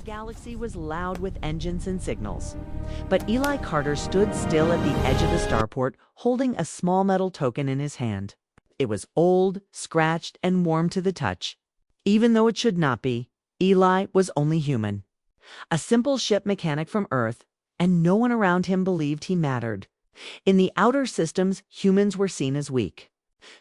galaxy was loud with engines and signals. But Eli Carter stood still at the edge of the starport, holding a small metal token in his hand. It was old, scratched, and warm to the touch. Even though it should not be, Eli was only human. A simple ship mechanic from Earth, and no one around him believed he mattered. In the outer systems, humans were seen as weak,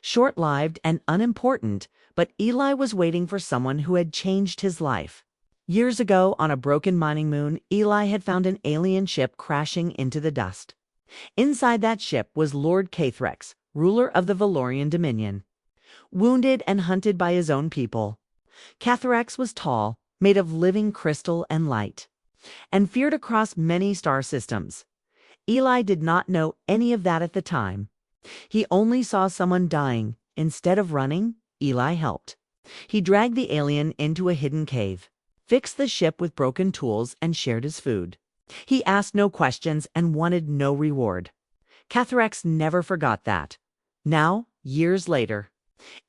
short-lived, and unimportant, but Eli was waiting for someone who had changed his life. Years ago, on a broken mining moon, Eli had found an alien ship crashing into the dust. Inside that ship was Lord Cathrex, ruler of the Valorian Dominion. Wounded and hunted by his own people, Cathrex was tall, made of living crystal and light, and feared across many star systems. Eli did not know any of that at the time. He only saw someone dying. Instead of running, Eli helped. He dragged the alien into a hidden cave, fixed the ship with broken tools, and shared his food. He asked no questions and wanted no reward. Cathrex never forgot that. Now, years later,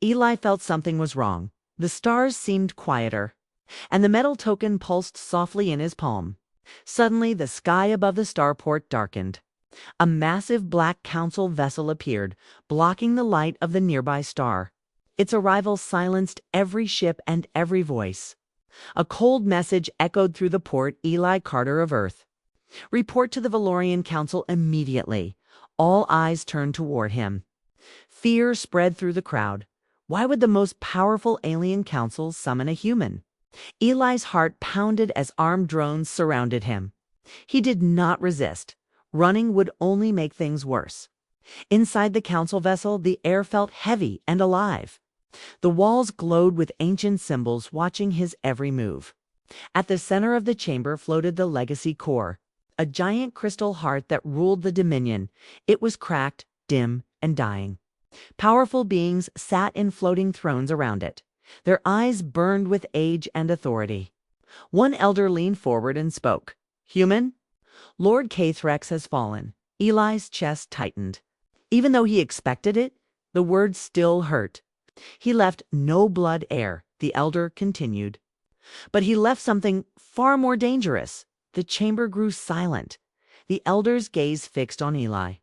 Eli felt something was wrong. The stars seemed quieter, and the metal token pulsed softly in his palm. Suddenly, the sky above the starport darkened. A massive black council vessel appeared, blocking the light of the nearby star. Its arrival silenced every ship and every voice. A cold message echoed through the port: Eli Carter of Earth. Report to the Valorian Council immediately. All eyes turned toward him. Fear spread through the crowd. Why would the most powerful alien council summon a human? Eli's heart pounded as armed drones surrounded him. He did not resist. Running would only make things worse. Inside the council vessel, the air felt heavy and alive. The walls glowed with ancient symbols watching his every move. At the center of the chamber floated the legacy core, a giant crystal heart that ruled the Dominion. It was cracked, dim, and dying. Powerful beings sat in floating thrones around it. Their eyes burned with age and authority. One elder leaned forward and spoke. "Human, Lord Cathrex has fallen." Eli's chest tightened. Even though he expected it, the words still hurt. "He left no blood heir," the elder continued. "But he left something far more dangerous." The chamber grew silent. The elder's gaze fixed on Eli.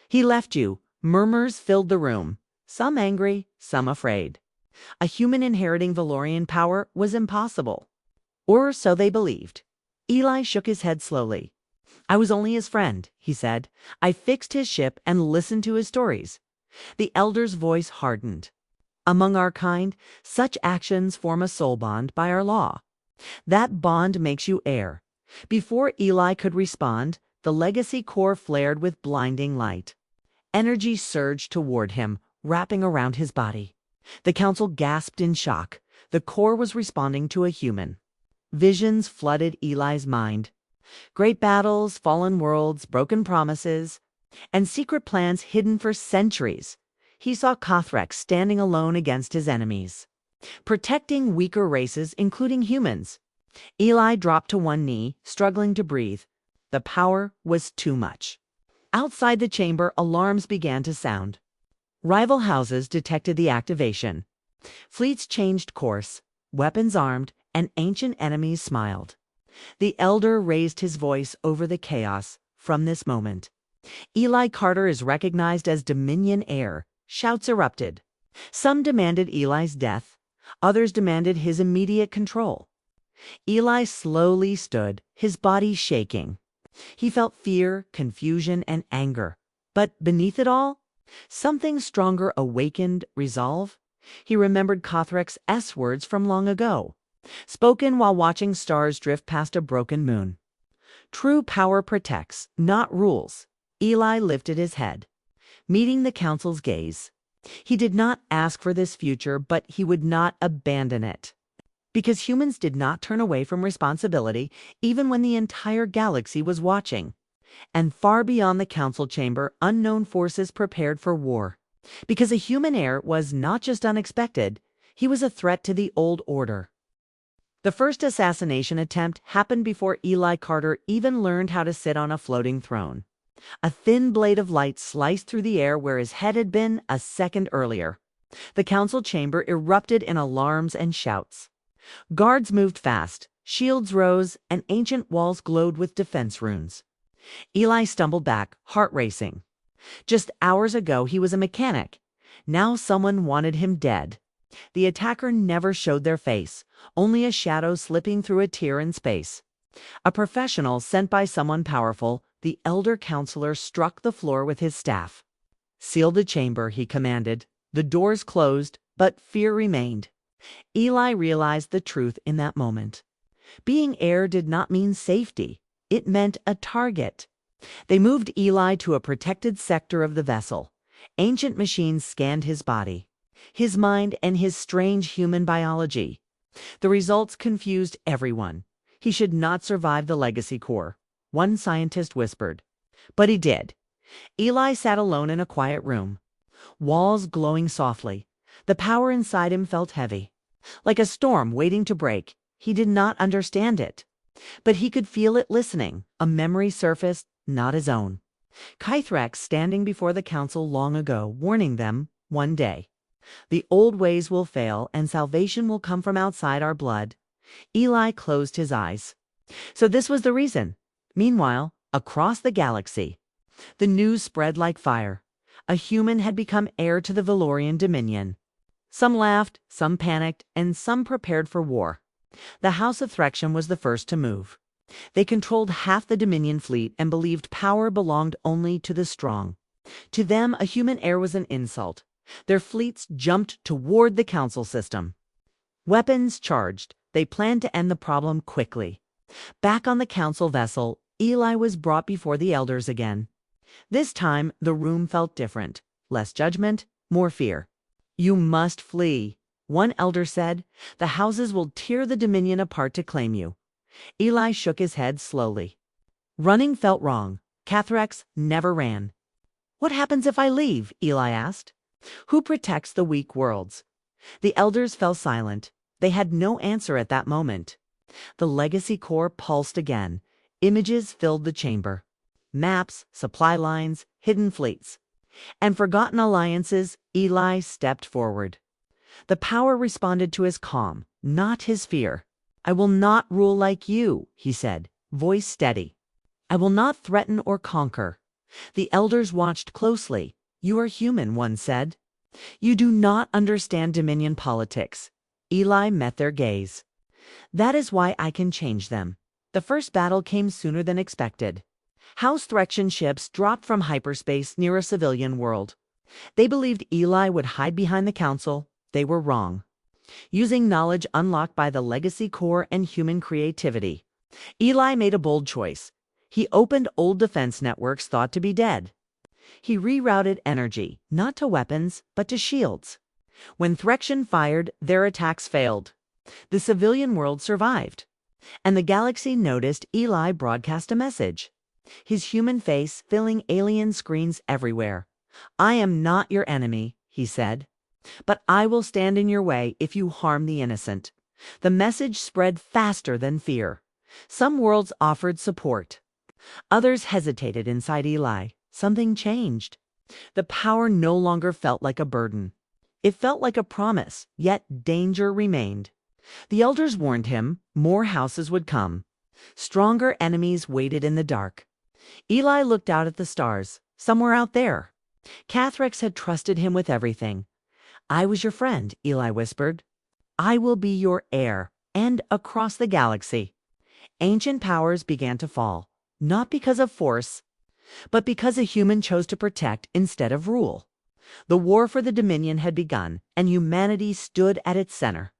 "He left you." Murmurs filled the room, some angry, some afraid. A human inheriting Valorian power was impossible. Or so they believed. Eli shook his head slowly. "I was only his friend," he said. "I fixed his ship and listened to his stories." The elder's voice hardened. "Among our kind, such actions form a soul bond by our law. That bond makes you heir." Before Eli could respond, the legacy core flared with blinding light. Energy surged toward him, wrapping around his body. The council gasped in shock. The core was responding to a human. Visions flooded Eli's mind. Great battles, fallen worlds, broken promises, and secret plans hidden for centuries. He saw Cathrex standing alone against his enemies, protecting weaker races, including humans. Eli dropped to one knee, struggling to breathe. The power was too much. Outside the chamber, alarms began to sound. Rival houses detected the activation. Fleets changed course, weapons armed, and ancient enemies smiled. The elder raised his voice over the chaos. "From this moment, Eli Carter is recognized as Dominion heir." Shouts erupted. Some demanded Eli's death. Others demanded his immediate control. Eli slowly stood, his body shaking. He felt fear, confusion, and anger. But beneath it all, something stronger awakened: resolve. He remembered Cathrex's words from long ago, spoken while watching stars drift past a broken moon. "True power protects, not rules." Eli lifted his head, meeting the council's gaze. He did not ask for this future, but he would not abandon it. Because humans did not turn away from responsibility, even when the entire galaxy was watching. And far beyond the council chamber, unknown forces prepared for war. Because a human heir was not just unexpected, he was a threat to the old order. The first assassination attempt happened before Eli Carter even learned how to sit on a floating throne. A thin blade of light sliced through the air where his head had been a second earlier. The council chamber erupted in alarms and shouts. Guards moved fast, Shields rose, and ancient walls glowed with defense runes. Eli stumbled back, heart racing. Just hours ago, he was a mechanic. Now someone wanted him dead. The attacker never showed their face, only a shadow slipping through a tear in space. A professional sent by someone powerful, the elder counselor struck the floor with his staff. "Seal the chamber," he commanded. The doors closed, but fear remained. Eli realized the truth in that moment. Being heir did not mean safety. It meant a target. They moved Eli to a protected sector of the vessel. Ancient machines scanned his body, his mind, and his strange human biology. The results confused everyone. He should not survive the legacy core, one scientist whispered. But he did. Eli sat alone in a quiet room, walls glowing softly. The power inside him felt heavy, like a storm waiting to break. He did not understand it, but he could feel it listening. A memory surfaced, not his own. Kythrax standing before the council long ago, warning them, one day, the old ways will fail and salvation will come from outside our blood. Eli closed his eyes. So this was the reason. Meanwhile, across the galaxy, the news spread like fire. A human had become heir to the Valorian dominion. Some laughed, some panicked, and some prepared for war. The House of Threxion was the first to move. They controlled half the Dominion fleet and believed power belonged only to the strong. To them, a human heir was an insult. Their fleets jumped toward the council system. Weapons charged. They planned to end the problem quickly. Back on the council vessel, Eli was brought before the elders again. This time, the room felt different. Less judgment, more fear. "You must flee," one elder said. "The houses will tear the Dominion apart to claim you." Eli shook his head slowly. Running felt wrong. Kythrax never ran. "What happens if I leave?" Eli asked. "Who protects the weak worlds?" The elders fell silent. They had no answer at that moment. The legacy core pulsed again. Images filled the chamber. Maps, supply lines, hidden fleets, and forgotten alliances. Eli stepped forward. The power responded to his calm, not his fear. "I will not rule like you," he said, voice steady. "I will not threaten or conquer." The elders watched closely. "You are human," one said. "You do not understand Dominion politics." Eli met their gaze. "That is why I can change them." The first battle came sooner than expected. House Threxion ships dropped from hyperspace near a civilian world. They believed Eli would hide behind the council. They were wrong. Using knowledge unlocked by the legacy core and human creativity, Eli made a bold choice. He opened old defense networks thought to be dead. He rerouted energy, not to weapons, but to shields. When Threxion fired, their attacks failed. The civilian world survived. And the galaxy noticed. Eli broadcast a message, his human face filling alien screens everywhere. "I am not your enemy," he said, "but I will stand in your way if you harm the innocent." The message spread faster than fear. Some worlds offered support. Others hesitated inside Eli. Something changed. The power no longer felt like a burden. It felt like a promise, yet danger remained. The elders warned him more houses would come. Stronger enemies waited in the dark. Eli looked out at the stars. Somewhere out there, Kythrax had trusted him with everything. "I was your friend," Eli whispered. "I will be your heir." And across the galaxy, ancient powers began to fall, not because of force, but because a human chose to protect instead of rule. The war for the Dominion had begun, and humanity stood at its center.